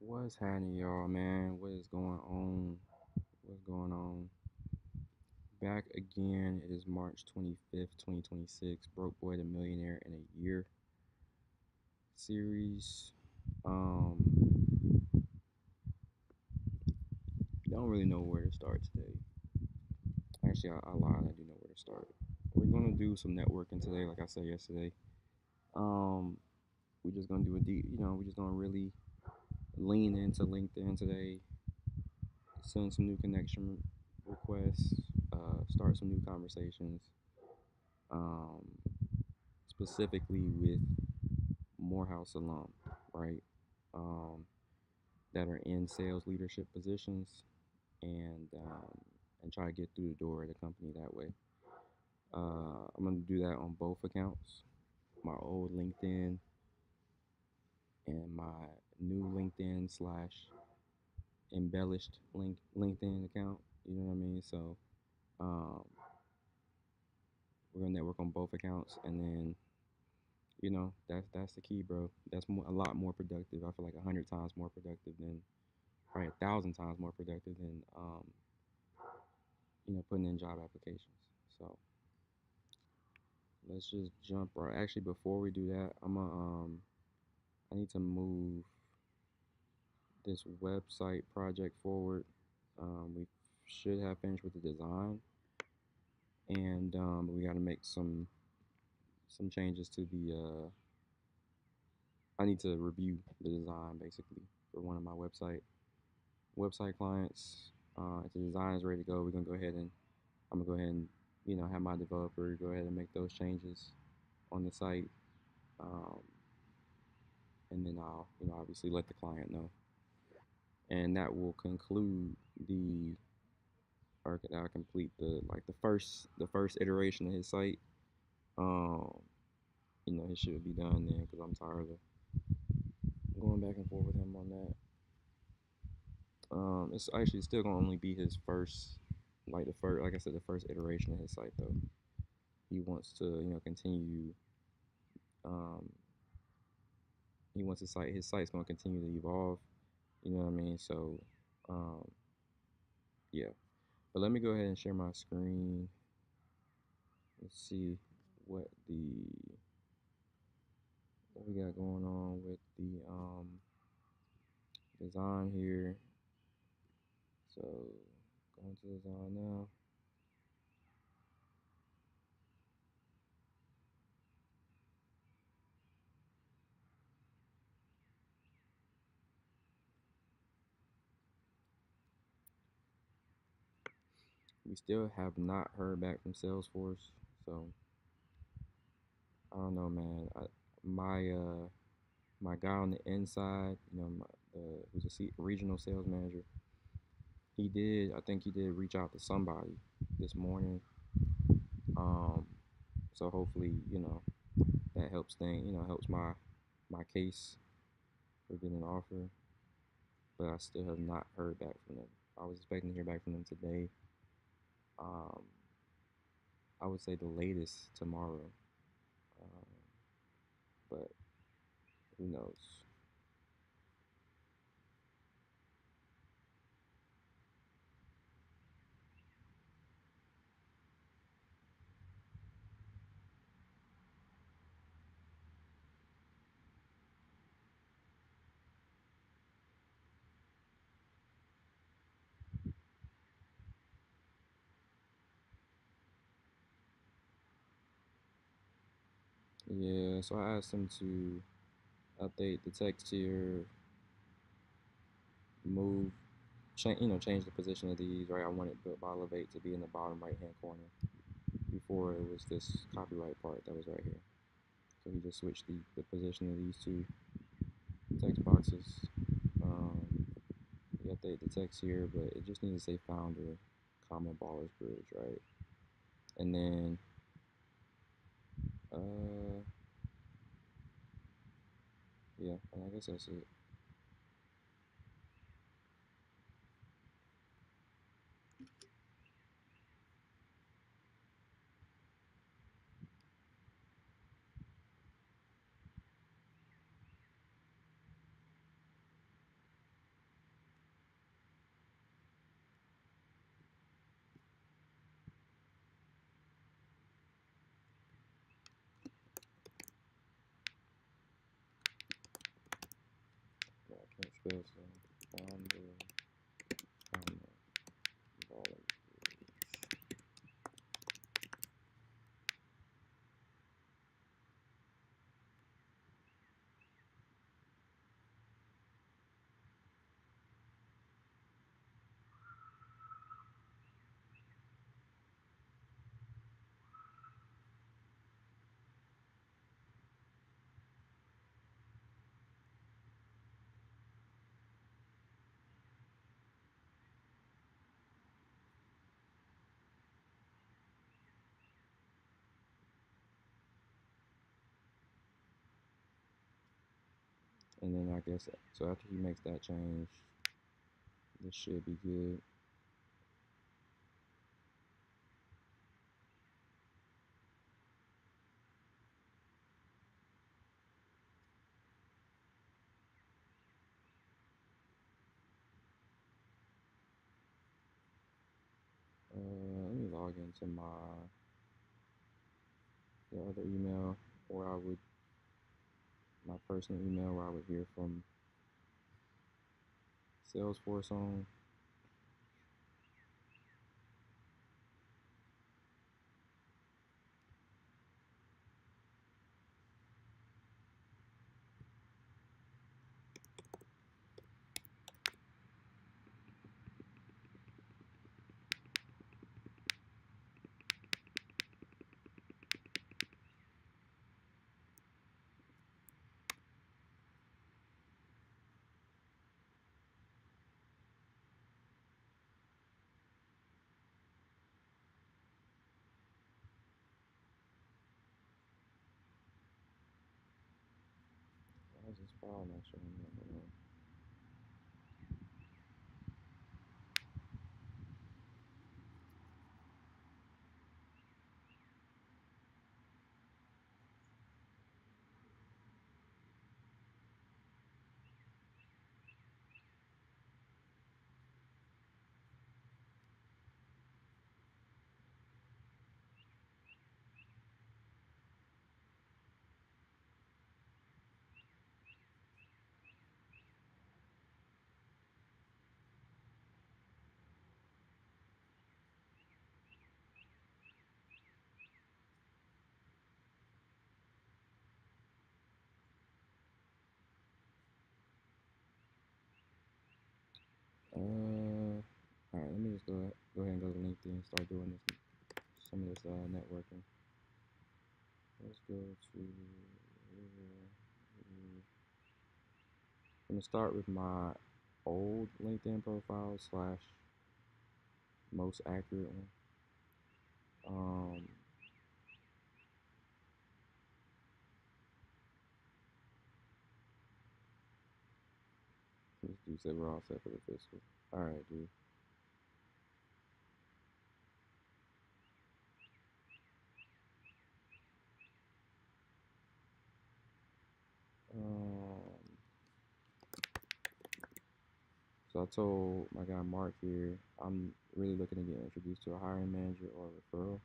What's happening, y'all, man? What is going on? What's going on? Back again. It is March 25th, 2026. Broke Boy the Millionaire in a Year series. Um, don't really know where to start today. Actually, I lied. I do know where to start. We're gonna do some networking today, like I said yesterday. Um, we're just gonna do a deep, we're just gonna really lean into LinkedIn today. Send some new connection requests. Start some new conversations. Um, specifically with Morehouse alum, right? Um, that are in sales leadership positions and try to get through the door of the company that way. I'm gonna do that on both accounts, my old LinkedIn and my new LinkedIn slash embellished LinkedIn account. You know what I mean? So um, we're gonna network on both accounts, and then that's the key, bro. That's a lot more productive. I feel like 100 times more productive than probably 1,000 times more productive than putting in job applications. So let's just jump right. Actually, before we do that, I need to move this website project forward. We should have finished with the design, and we got to make some changes to the. I need to review the design basically for one of my website clients. If the design is ready to go, we're gonna go ahead and I'm gonna go ahead and have my developer go ahead and make those changes on the site, um, and then I'll obviously let the client know, and that will conclude the or that'll complete the first iteration of his site. Um, he should be done then because I'm tired of going back and forth with him on that. It's actually still gonna only be his first, like I said, the first iteration of his site though. He wants to continue. Um, he wants his site's gonna continue to evolve. You know what I mean? So, um, yeah. But let me go ahead and share my screen. Let's see what the what we got going on with the design here. So going to design now. We still have not heard back from Salesforce, so I don't know, man. My guy on the inside, who's a regional sales manager, I think he did reach out to somebody this morning. Um, so hopefully, that helps my case for getting an offer. But I still have not heard back from them. I was expecting to hear back from them today. Um, I would say the latest tomorrow, um, but who knows? Yeah, so I asked him to update the text here, move, change the position of these. Right, I wanted Built by Elevate to be in the bottom right hand corner. Before it was this copyright part that was right here. So he just switched the position of these two text boxes. Um, he updated the text here, but it just needs to say founder, comma, Ballers Bridge, right? And then, uh, yeah, I guess that's it. spell so. Founder, volunteers. And then I guess so after he makes that change, this should be good. Let me log into the other email where I would my personal email where I would hear from Salesforce on. Why is this file not showing up? Hold on. All right. Let me just go ahead and go to LinkedIn and start doing some of this networking. Let's go to. I'm gonna start with my old LinkedIn profile slash most accurate one. Let's do say we're all set for the fiscal. All right, dude. So I told my guy Mark here I'm really looking to get introduced to a hiring manager or a referral,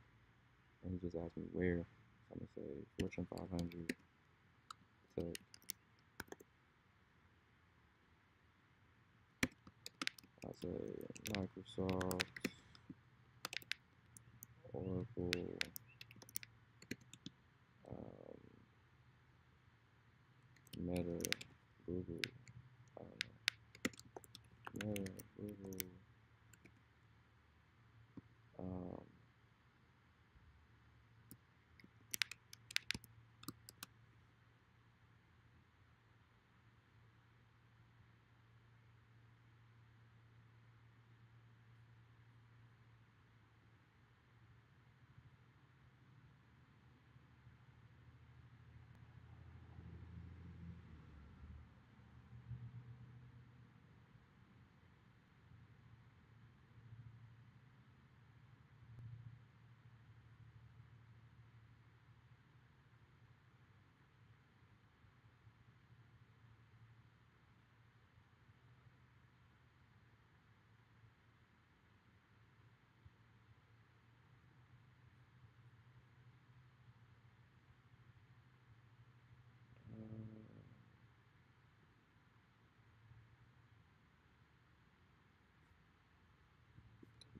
and he just asked me where. So I'm gonna say Fortune 500 tech. I say Microsoft, Oracle, um, Meta, Google. I don't know. Meta, Google. Um,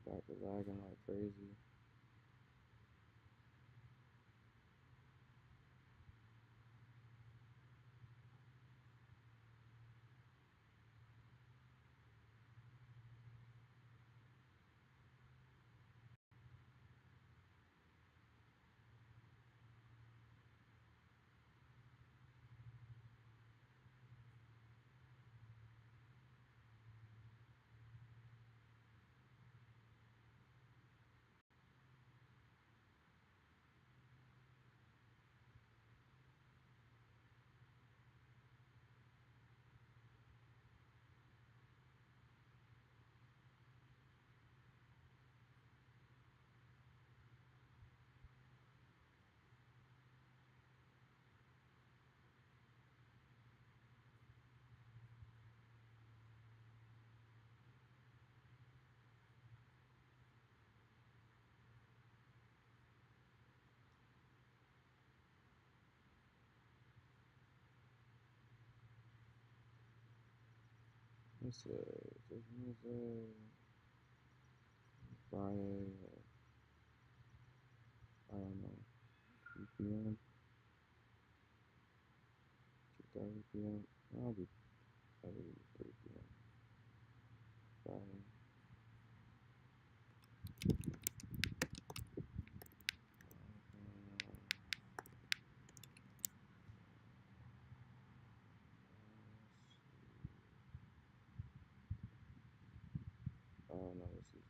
Back is lagging like crazy. It's Wednesday, Friday, I don't know, 3 p.m., 2:30 p.m. I'll do 3 p.m. Friday. Oh no, this is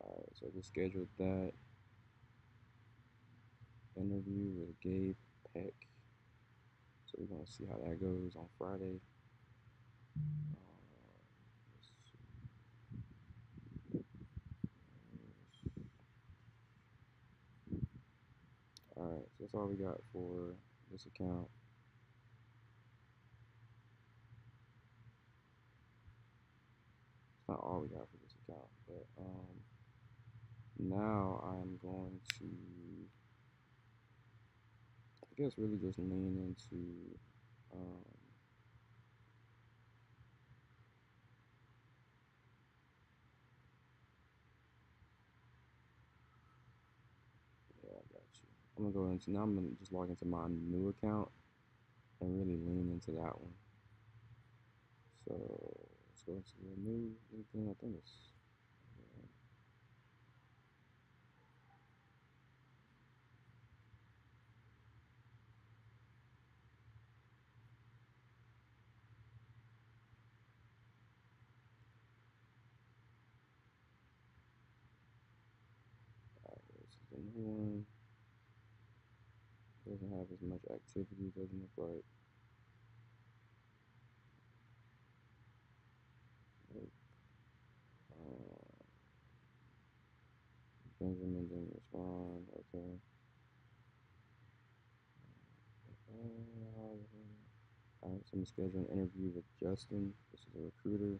alright, so I just scheduled that interview with Gabe Peck. So we're gonna see how that goes on Friday. Let's see. Alright, so that's all we got for this account. It's not all we got for this account, but now I'm going to, I guess, really just lean into yeah, I got you. I'm gonna go into now. I'm gonna just log into my new account and really lean into that one. So let's go into the new thing. I think it's this is the new one. Doesn't have as much activity. Doesn't look like. Uh, Benjamin didn't respond. Okay. Alright, so I'm gonna schedule an interview with Justin. This is a recruiter.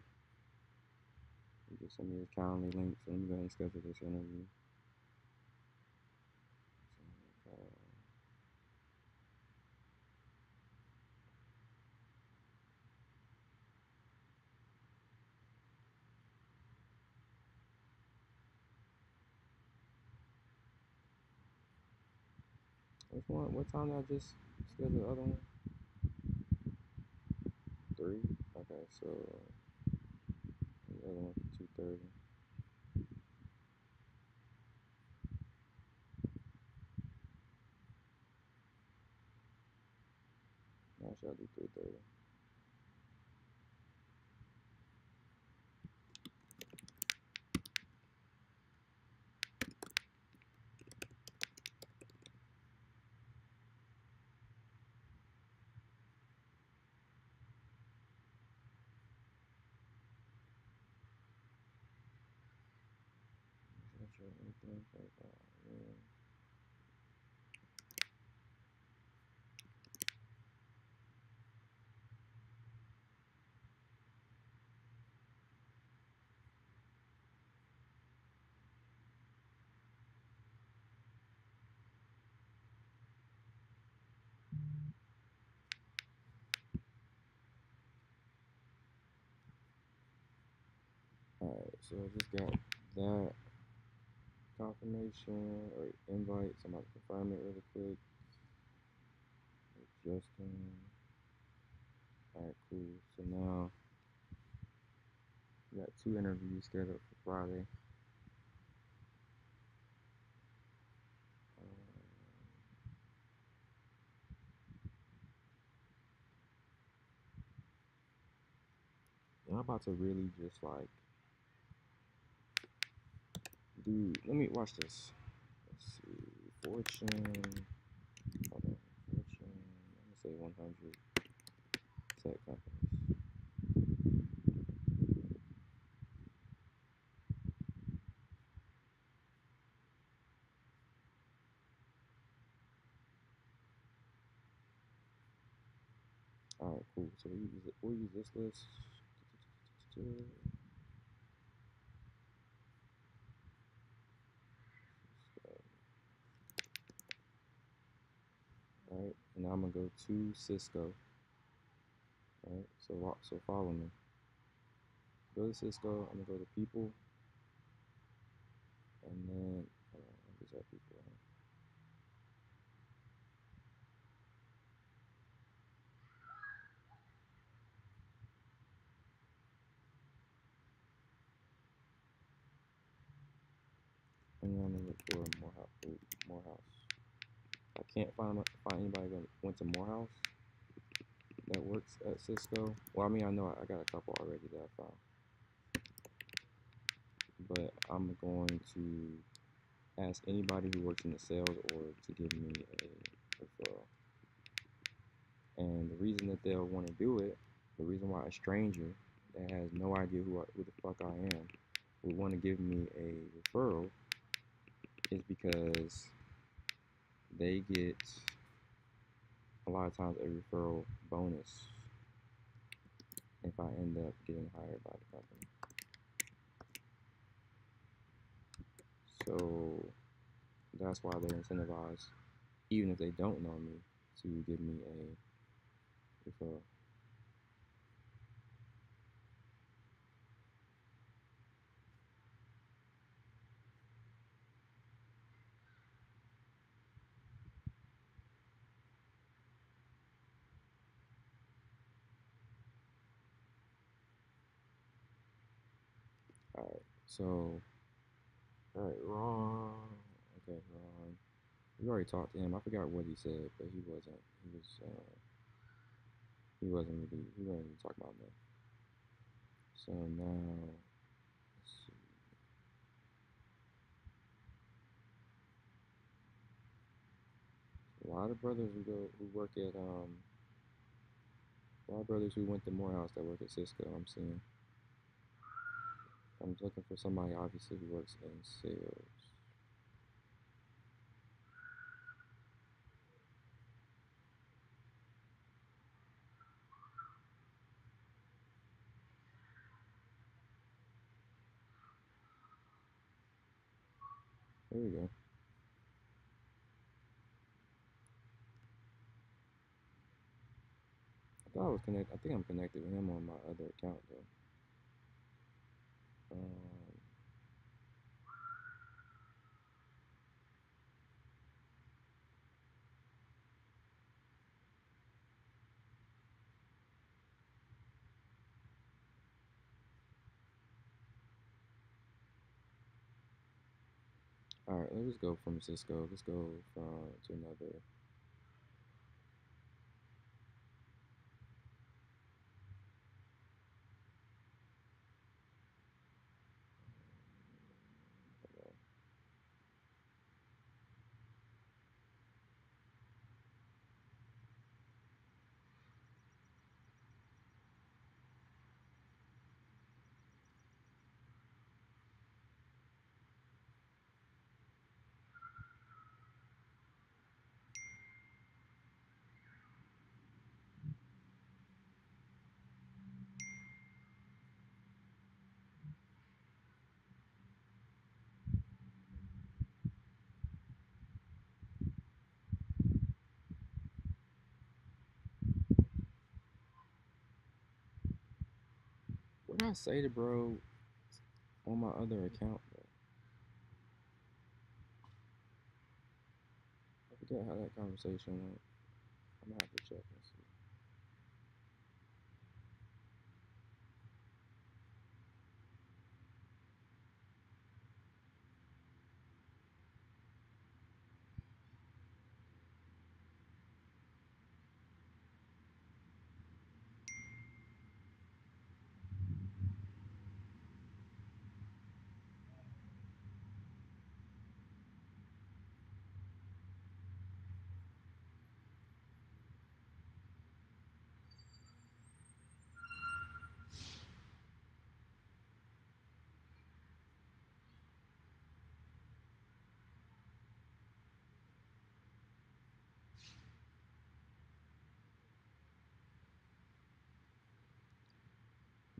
He just sent me his Calendly link, so let me go ahead and schedule this interview. Which one? What time did I just schedule the other one? 3? Okay, so the other one for 2:30. Actually, I'll do 3:30. Anything? Yeah. So I just got that confirmation or invite. So I'm about to confirm it really quick. Justin. Alright, cool. So now we got 2 interviews scheduled for Friday. And I'm about to really just like do. Let me watch this. Let's see. Fortune. Hold on. Fortune. I'm gonna say 100 tech companies. All right, cool. So we'll use this list. All right, and now I'm gonna go to Cisco. All right, so follow me. Go to Cisco. I'm gonna go to people, and then these are people. Right? And then I'm gonna look for Morehouse. I can't find anybody that went to Morehouse that works at Cisco. Well, I mean, I know I got a couple already that I found, but I'm going to ask anybody who works in the sales org to give me a referral. And the reason that they'll want to do it, the reason why a stranger that has no idea who the fuck I am would want to give me a referral is because they get a lot of times a referral bonus if I end up getting hired by the company. So that's why they're incentivized, even if they don't know me, to give me a referral. All right, so all right, Ron. Okay, Ron. We already talked to him. I forgot what he said, but he wasn't. He wasn't really talking about that. So now, let's see. A lot of brothers who work at a lot of brothers who went to Morehouse that work at Cisco. I'm seeing. I'm looking for somebody obviously who works in sales. There we go. I thought I was connected. I think I'm connected with him on my other account though. All right, let's go from Cisco. Let's go from to another. When I say to bro, on my other account though. I forget how that conversation went. I'm gonna have to check and see.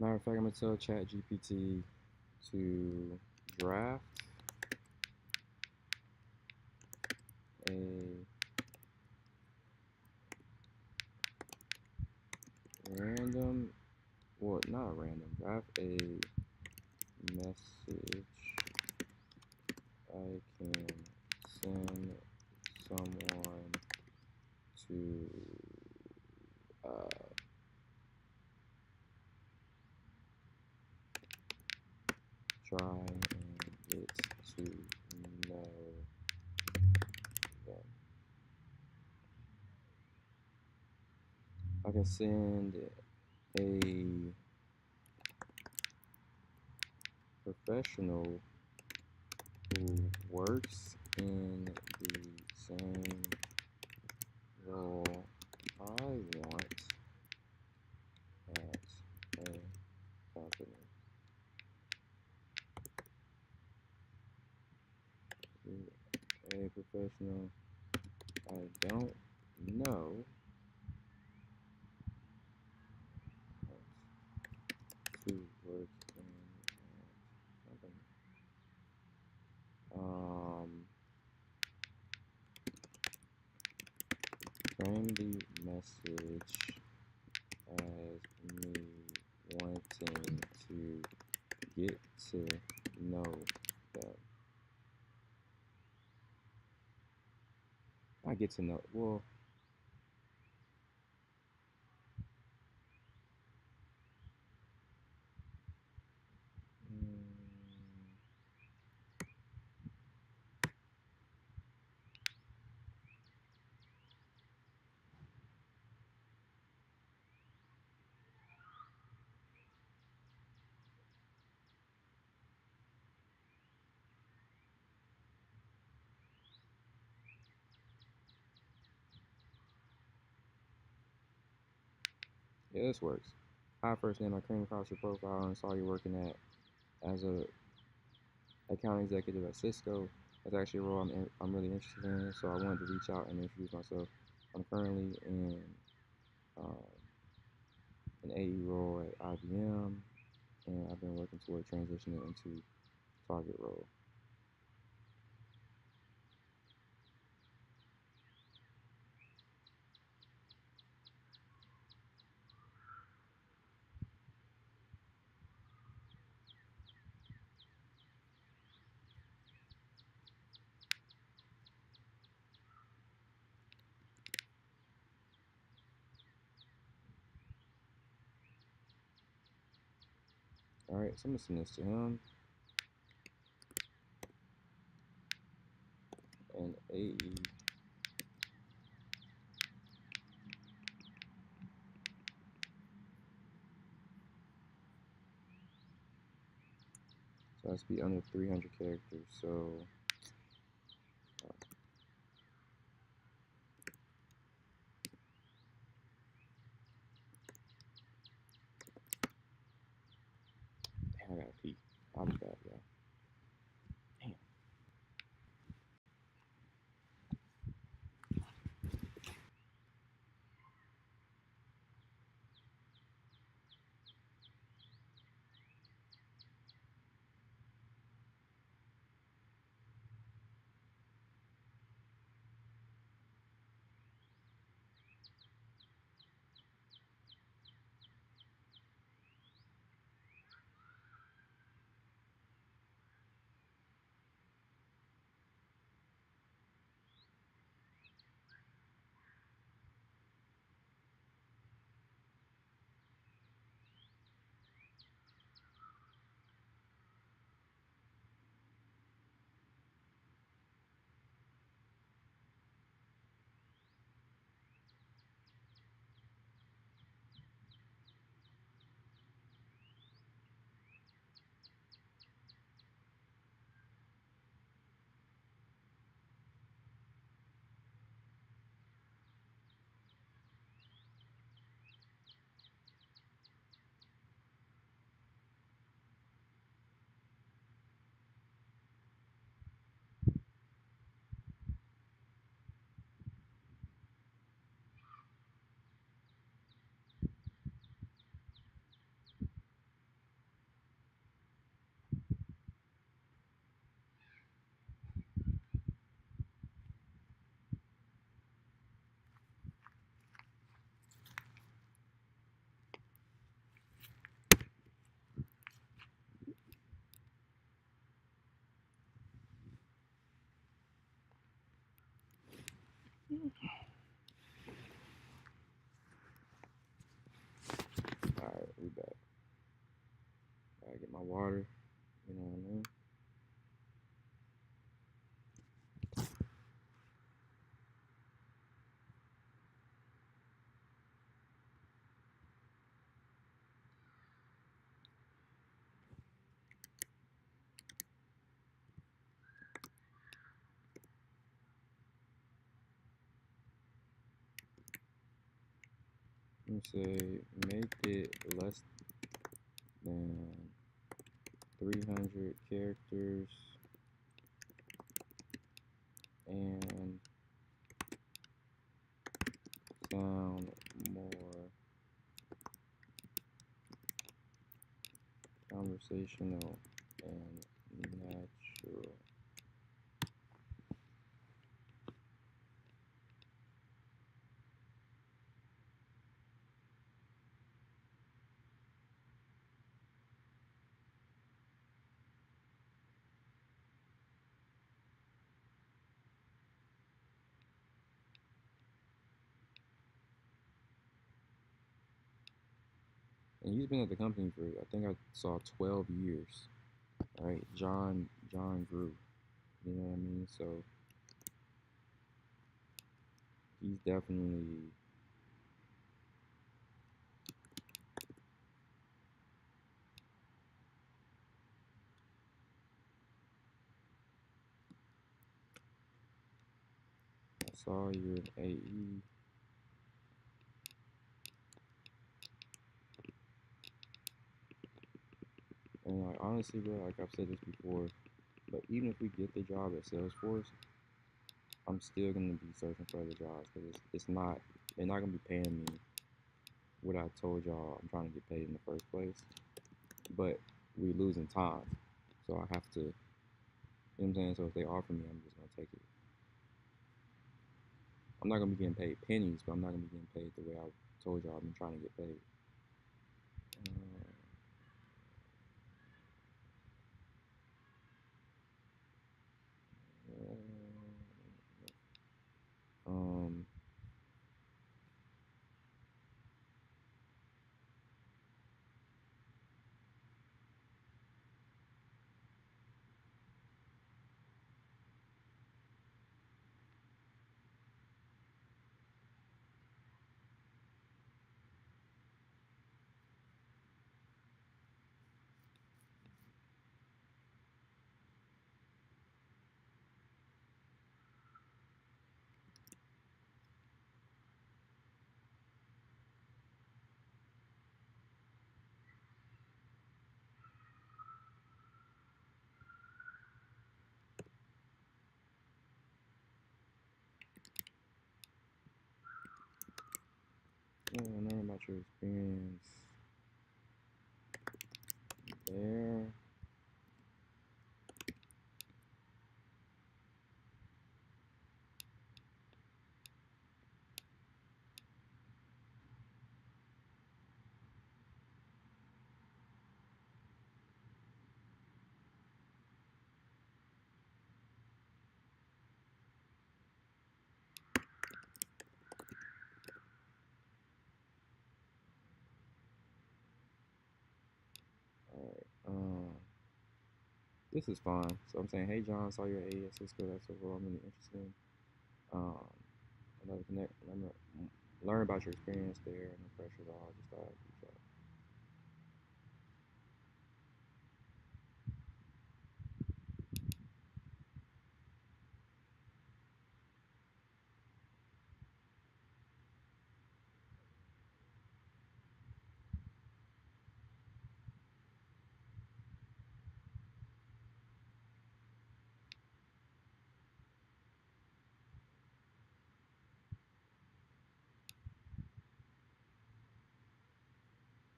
Matter of fact, I'm gonna tell ChatGPT to draft a random, well, not random, draft a message I can send someone to uh, try and get to know them. I can send a professional who works in the same role I want at a company. A professional I don't know to work in a company. Frame the message as me wanting to get to know them. I get to know, well, mm, yeah, this works. Hi, first name, I came across your profile and saw you working as a account executive at Cisco. That's actually a role I'm really interested in, so I wanted to reach out and introduce myself. I'm currently in um, an AE role at IBM, and I've been working toward transitioning into target role. All right, so I'm gonna send this to him. And AE. So it has to be under 300 characters. So damn, I gotta pee. I'll be back, y'all. Damn. water. You know what I mean? Let me say make it less than 300 characters and sound more conversational and natural. And he's been at the company for, I think I saw 12 years, right? John Grew, you know what I mean? So he's definitely, I saw you're an AE. And like honestly, bro, like I've said this before, but even if we get the job at Salesforce, I'm still gonna be searching for other jobs because it's not, they're not gonna be paying me what I told y'all I'm trying to get paid in the first place. But we losing time, so I have to, you know what I'm saying? So if they offer me, I'm just gonna take it. I'm not gonna be getting paid pennies, but I'm not gonna be getting paid the way I told y'all I've been trying to get paid. Um, learn about your experience there. All right. This is fine. So I'm saying, hey John, saw your AES Cisco. That's overall I'm really interested in. Um, another connect. Learn about your experience there. No pressure at all. Just thought I'd reach out.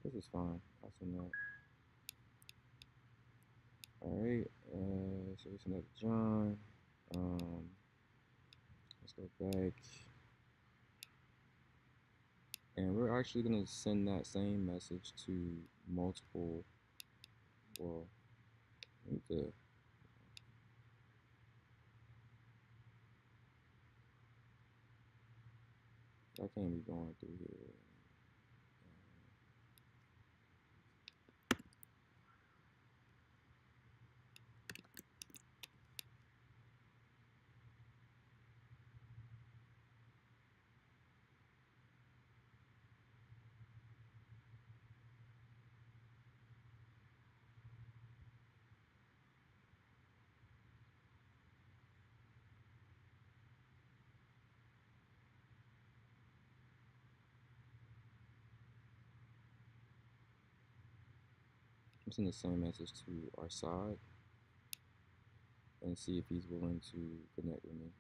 This is fine. I'll send that. All right. So we send that to John. Um, let's go back. And we're actually going to send that same message to multiple, well, I need to, I can't be going through here. I'm sending the same message to our side and see if he's willing to connect with me.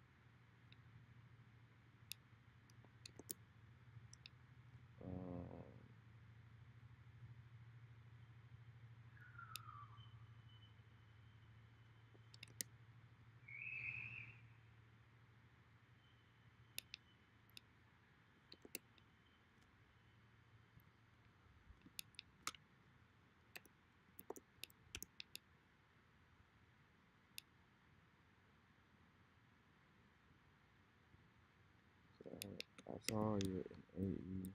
I saw you're an AE.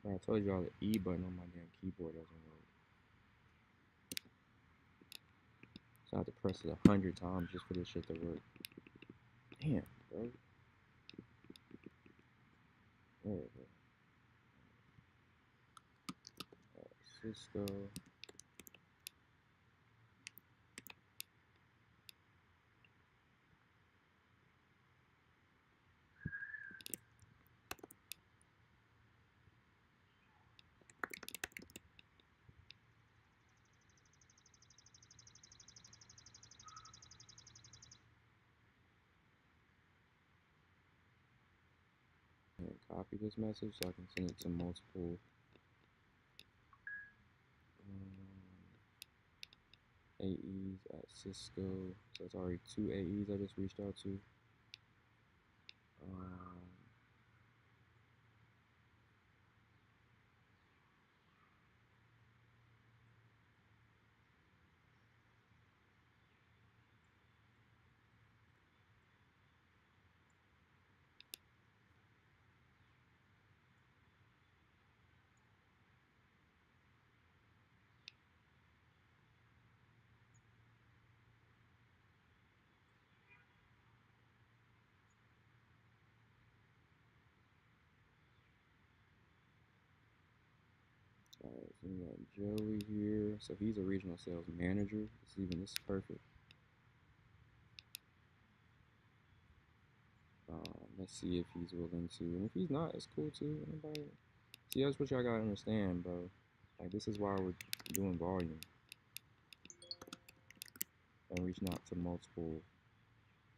I told y'all the E button on my damn keyboard doesn't work. So I have to press it 100 times just for this shit to work. Damn, bro. There we go. Cisco. And copy this message so I can send it to multiple AEs at Cisco. So it's already 2 AEs I just reached out to. Alright, so we got Joey here. So he's a regional sales manager. This is perfect. Let's see if he's willing to. And if he's not, it's cool too. Anybody? See, that's what y'all gotta understand, bro. Like, this is why we're doing volume and reaching out to multiple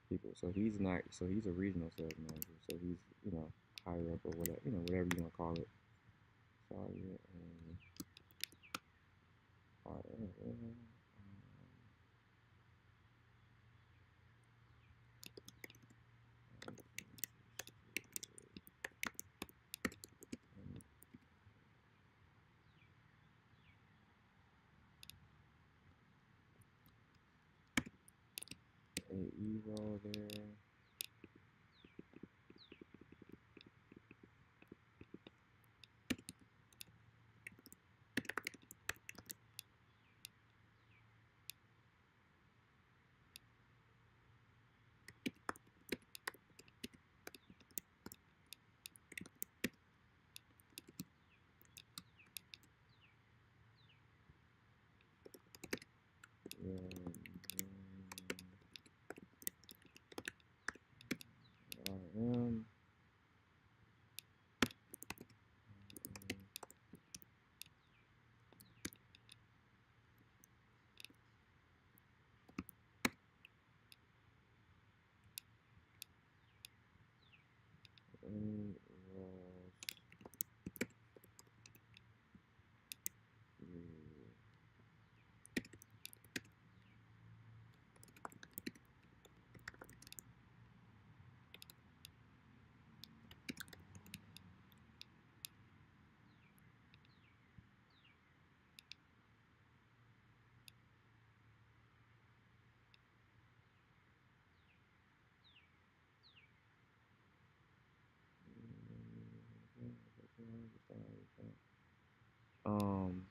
people. So he's not. So he's a regional sales manager. So he's, higher up or whatever, whatever you want to call it. Sorry, AE's all there. RM. Um,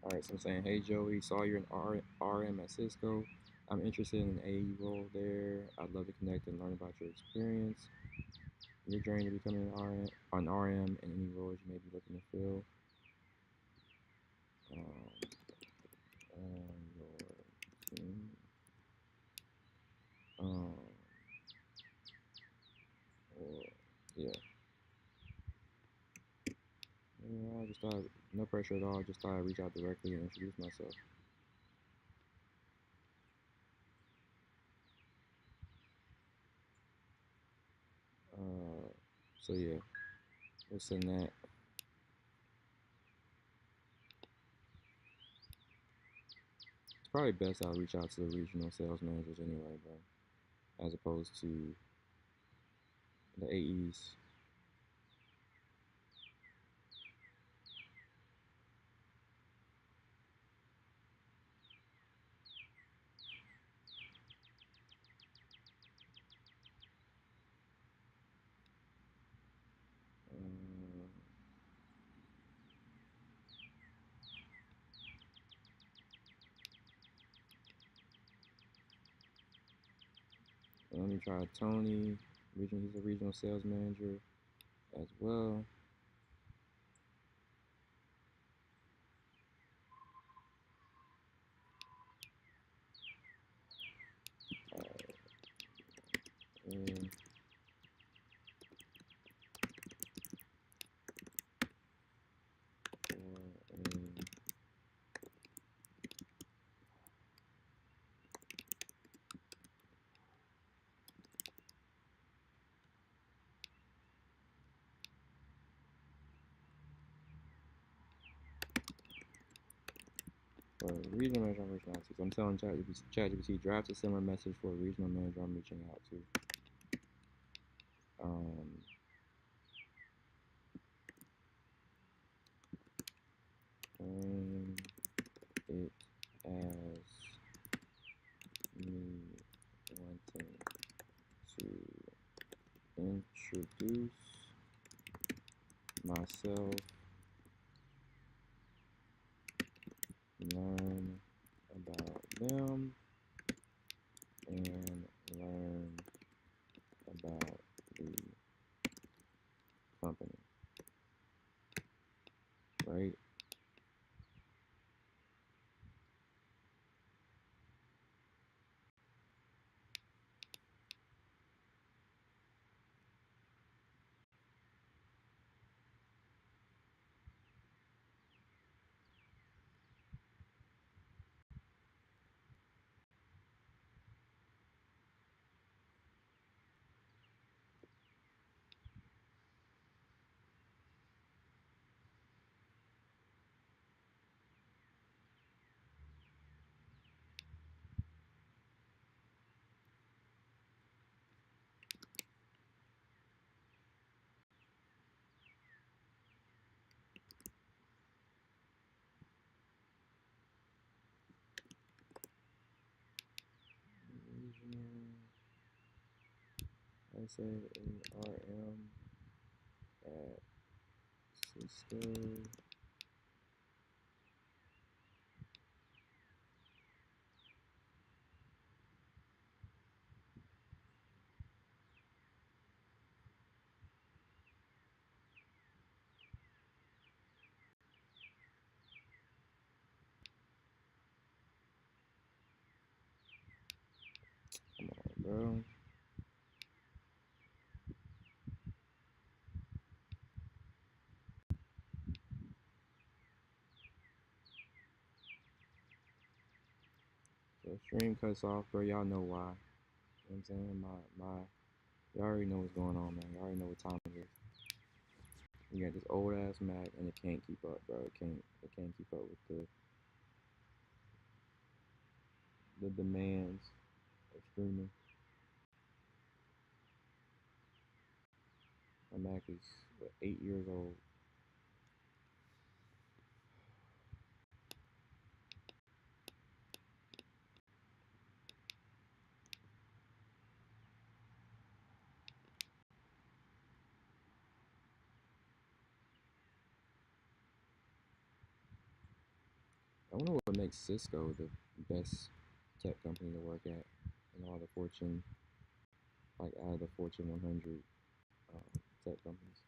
All right, so I'm saying, hey Joey, saw you're an RM at Cisco. I'm interested in an AE role there. I'd love to connect and learn about your experience, your journey to becoming an RM, and any roles you may be looking to fill on your team. Um, or yeah, I just thought no pressure at all. Just thought I'd reach out directly and introduce myself. Uh, so yeah, we'll send that. It's probably best I'll reach out to the regional sales managers anyway, bro, as opposed to the AEs. Uh, Let me try Tony. He's a regional sales manager as well. And for a regional manager I'm reaching out to. So I'm telling ChatGPT draft a similar message for a regional manager I'm reaching out to. Frame it as me wanting to introduce myself, learn about them, and learn about the company, right? Regional, I said ARM at Cisco. Come on, bro. So stream cuts off, bro. Y'all know why. You know what I'm saying? Y'all already know what's going on, man. Y'all already know what time it is. You got this old ass Mac and it can't keep up, bro. It can't keep up with the demands of streaming. My Mac is what, 8 years old. makes Cisco the best tech company to work at in all the Fortune, like out of the Fortune 100 tech companies.